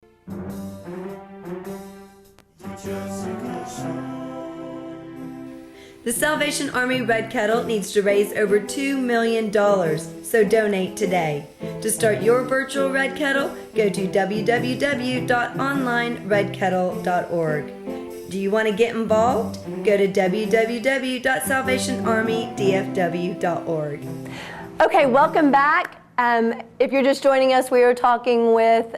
The Salvation Army Red Kettle needs to raise over $2 million, so donate today. To start your virtual Red Kettle, go to www.onlineredkettle.org. Do you want to get involved? Go to www.salvationarmydfw.org. Okay, welcome back. If you're just joining us, we are talking with,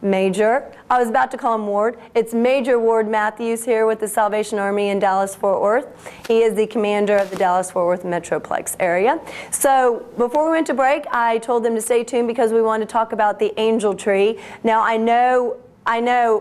Major. I was about to call him Ward. It's Major Ward Matthews here with the Salvation Army in Dallas-Fort Worth. He is the commander of the Dallas-Fort Worth Metroplex area. So before we went to break, I told them to stay tuned because we wanted to talk about the angel tree. Now I know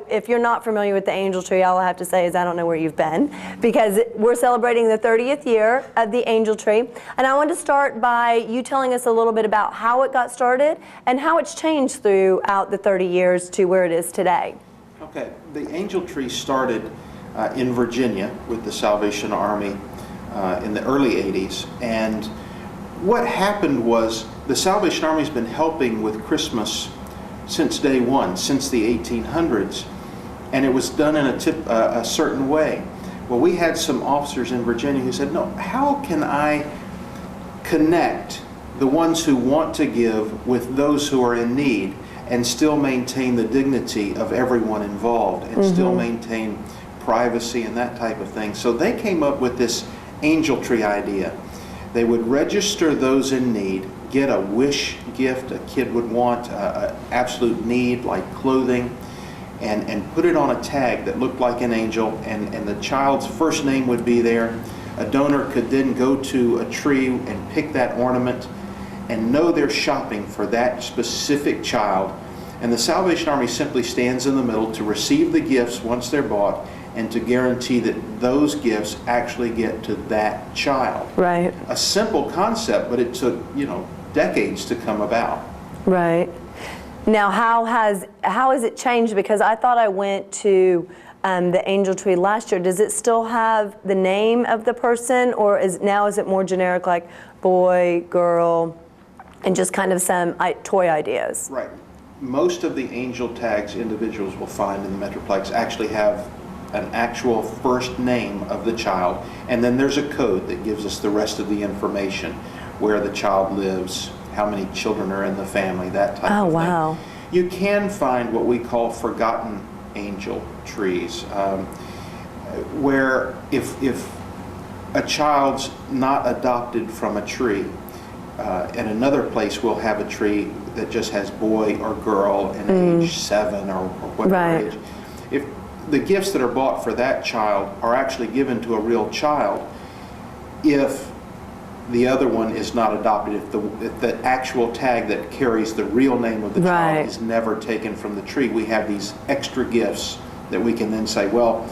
if you're not familiar with the angel tree, all I have to say is I don't know where you've been, because we're celebrating the 30th year of the angel tree. And I want to start by you telling us a little bit about how it got started and how it's changed throughout the 30 years to where it is today. Okay, the angel tree started in Virginia with the Salvation Army in the early 80s. And what happened was the Salvation Army's been helping with Christmas since day one, since the 1800s, and it was done in a certain way. Well, we had some officers in Virginia who said, no, how can I connect the ones who want to give with those who are in need and still maintain the dignity of everyone involved and still maintain privacy and that type of thing? So they came up with this angel tree idea. They would register those in need, get a wish gift a kid would want, an absolute need like clothing, and put it on a tag that looked like an angel, and the child's first name would be there. A donor could then go to a tree and pick that ornament and know they're shopping for that specific child. And the Salvation Army simply stands in the middle to receive the gifts once they're bought and to guarantee that those gifts actually get to that child. Right. A simple concept, but it took, decades to come about. Right. Now, how has it changed? Because I thought I went to the angel tree last year. Does it still have the name of the person, or is it more generic, like boy, girl, and just kind of some toy ideas? Right. Most of the angel tags individuals will find in the Metroplex actually have an actual first name of the child, and then there's a code that gives us the rest of the information, where the child lives, how many children are in the family, that type of thing. Oh, wow. You can find what we call forgotten angel trees, where if a child's not adopted from a tree, and another place will have a tree that just has boy or girl and age 7 or whatever age. If the gifts that are bought for that child are actually given to a real child, if the other one is not adopted, if the actual tag that carries the real name of the child is never taken from the tree, we have these extra gifts that we can then say, well,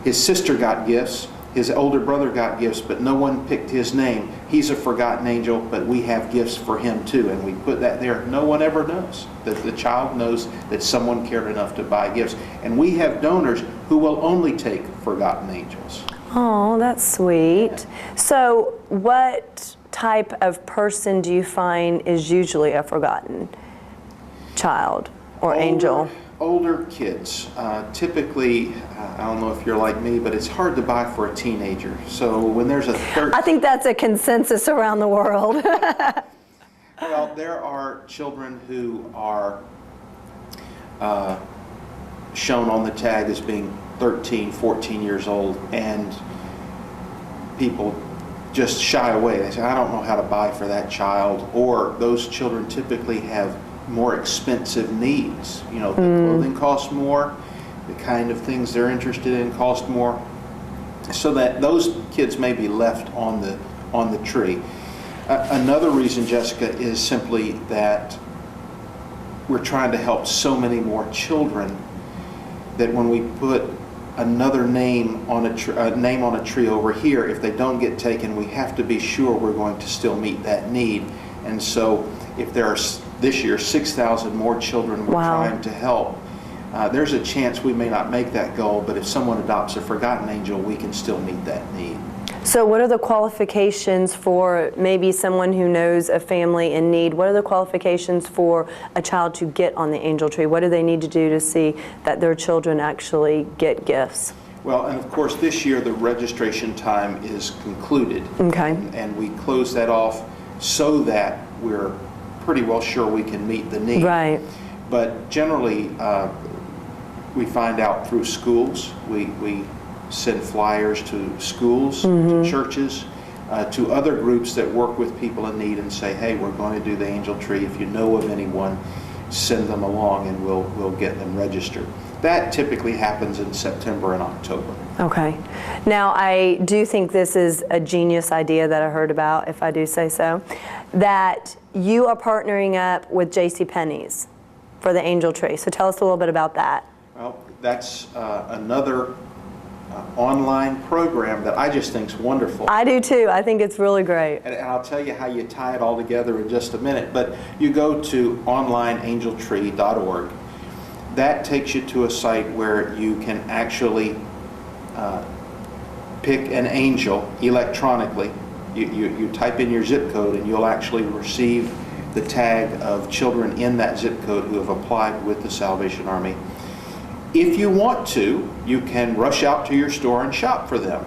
his sister got gifts, his older brother got gifts, but no one picked his name. He's a forgotten angel, but we have gifts for him too, and we put that there. No one ever knows. The child knows that someone cared enough to buy gifts. And we have donors who will only take forgotten angels. Oh, that's sweet. So what type of person do you find is usually a forgotten child or angel? Older kids. Typically, I don't know if you're like me, but it's hard to buy for a teenager. So when there's a I think that's a consensus around the world. Well, there are children who are shown on the tag as being 13, 14 years old, and people just shy away. They say, I don't know how to buy for that child. Or those children typically have more expensive needs. The clothing costs more, the kind of things they're interested in cost more, so that those kids may be left on the tree. Another reason, Jessica, is simply that we're trying to help so many more children that when we put another name on a tree over here, if they don't get taken, we have to be sure we're going to still meet that need. And so if there are this year 6,000 more children we're trying to help, there's a chance we may not make that goal, but if someone adopts a forgotten angel, we can still meet that need. So what are the qualifications for maybe someone who knows a family in need? What are the qualifications for a child to get on the Angel Tree? What do they need to do to see that their children actually get gifts? Well, and of course, this year the registration time is concluded. Okay. And we close that off so that we're pretty well sure we can meet the need. Right. But generally, we find out through schools. We send flyers to schools, to churches, to other groups that work with people in need and say, hey, we're going to do the Angel Tree. If you know of anyone, send them along and we'll get them registered. That typically happens in September and October. Okay. Now, I do think this is a genius idea that I heard about, if I do say so, that you are partnering up with JCPenney's for the Angel Tree. So tell us a little bit about that. Well, that's another online program that I just think is wonderful. I do too. I think it's really great. And I'll tell you how you tie it all together in just a minute. But you go to onlineangeltree.org. That takes you to a site where you can actually pick an angel electronically. You type in your zip code and you'll actually receive the tag of children in that zip code who have applied with the Salvation Army. If you want to, you can rush out to your store and shop for them.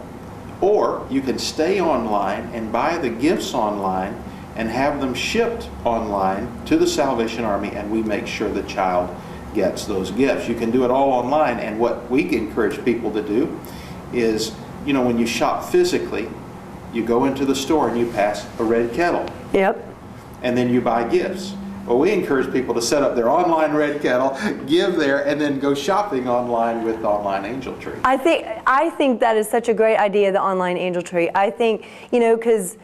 Or you can stay online and buy the gifts online and have them shipped online to the Salvation Army, and we make sure the child gets those gifts. You can do it all online, and what we encourage people to do is, you know, when you shop physically, you go into the store and you pass a red kettle. Yep. And then you buy gifts. Well, we encourage people to set up their online red kettle, give there, and then go shopping online with the online Angel Tree. I think that is such a great idea, the online Angel Tree. I think, you know, because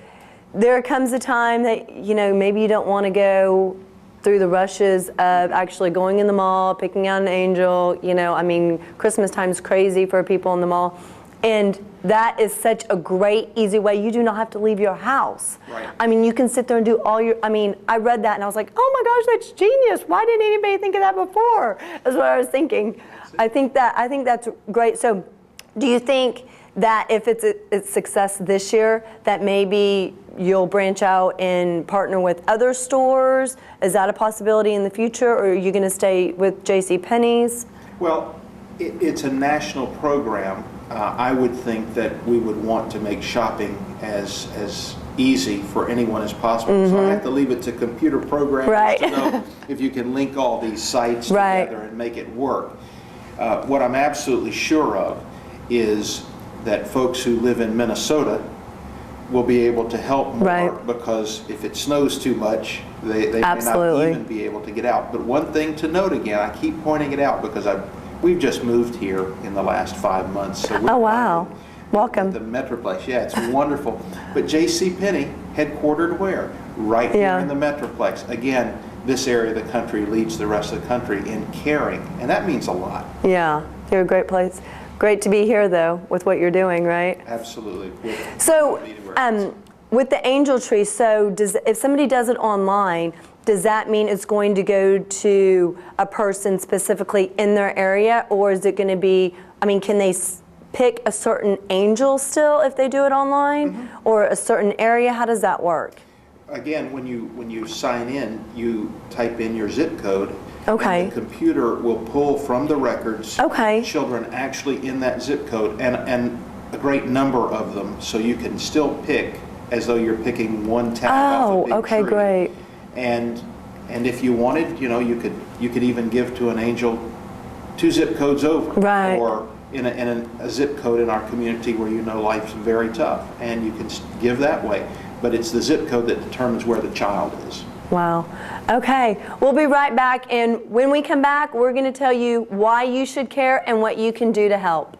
there comes a time that, you know, maybe you don't want to go through the rushes of actually going in the mall, picking out an angel. You know, I mean, Christmas time is crazy for people in the mall. And that is such a great, easy way. You do not have to leave your house. Right. I mean, you can sit there and do all your, I mean, I read that and I was like, oh my gosh, that's genius. Why didn't anybody think of that before? That's what I was thinking. I think that's great. So do you think that if it's a success this year, that maybe you'll branch out and partner with other stores? Is that a possibility in the future, or are you going to stay with JCPenney's? Well, it's a national program. I would think that we would want to make shopping as easy for anyone as possible. So I have to leave it to computer programmers Right. to know if you can link all these sites Right. together and make it work. What I'm absolutely sure of is that folks who live in Minnesota will be able to help more, Right. because if it snows too much, they may not Absolutely. even be able to get out. But one thing to note again, I keep pointing it out because we've just moved here in the last 5 months. So we're Oh, wow. finding Welcome. the Metroplex. Yeah, it's wonderful. But JCPenney, headquartered where? Right here Yeah. in the Metroplex. Again, this area of the country leads the rest of the country in caring, and that means a lot. Yeah, you're a great place. Great to be here, though, with what you're doing, right? Absolutely. So, with the Angel Tree, so if somebody does it online, does that mean it's going to go to a person specifically in their area, or is it going to be, I mean, can they pick a certain angel still if they do it online, or a certain area? How does that work? Again, when you sign in, you type in your zip code. Okay. And the computer will pull from the records Okay. children actually in that zip code, and a great number of them, so you can still pick as though you're picking one tag off a big okay, tree. great. And if you wanted, you know, you could even give to an angel 2 zip codes over, Right. or in a zip code in our community where you know life's very tough, and you can give that way. But it's the zip code that determines where the child is. Wow. Okay, we'll be right back, and when we come back, we're going to tell you why you should care and what you can do to help.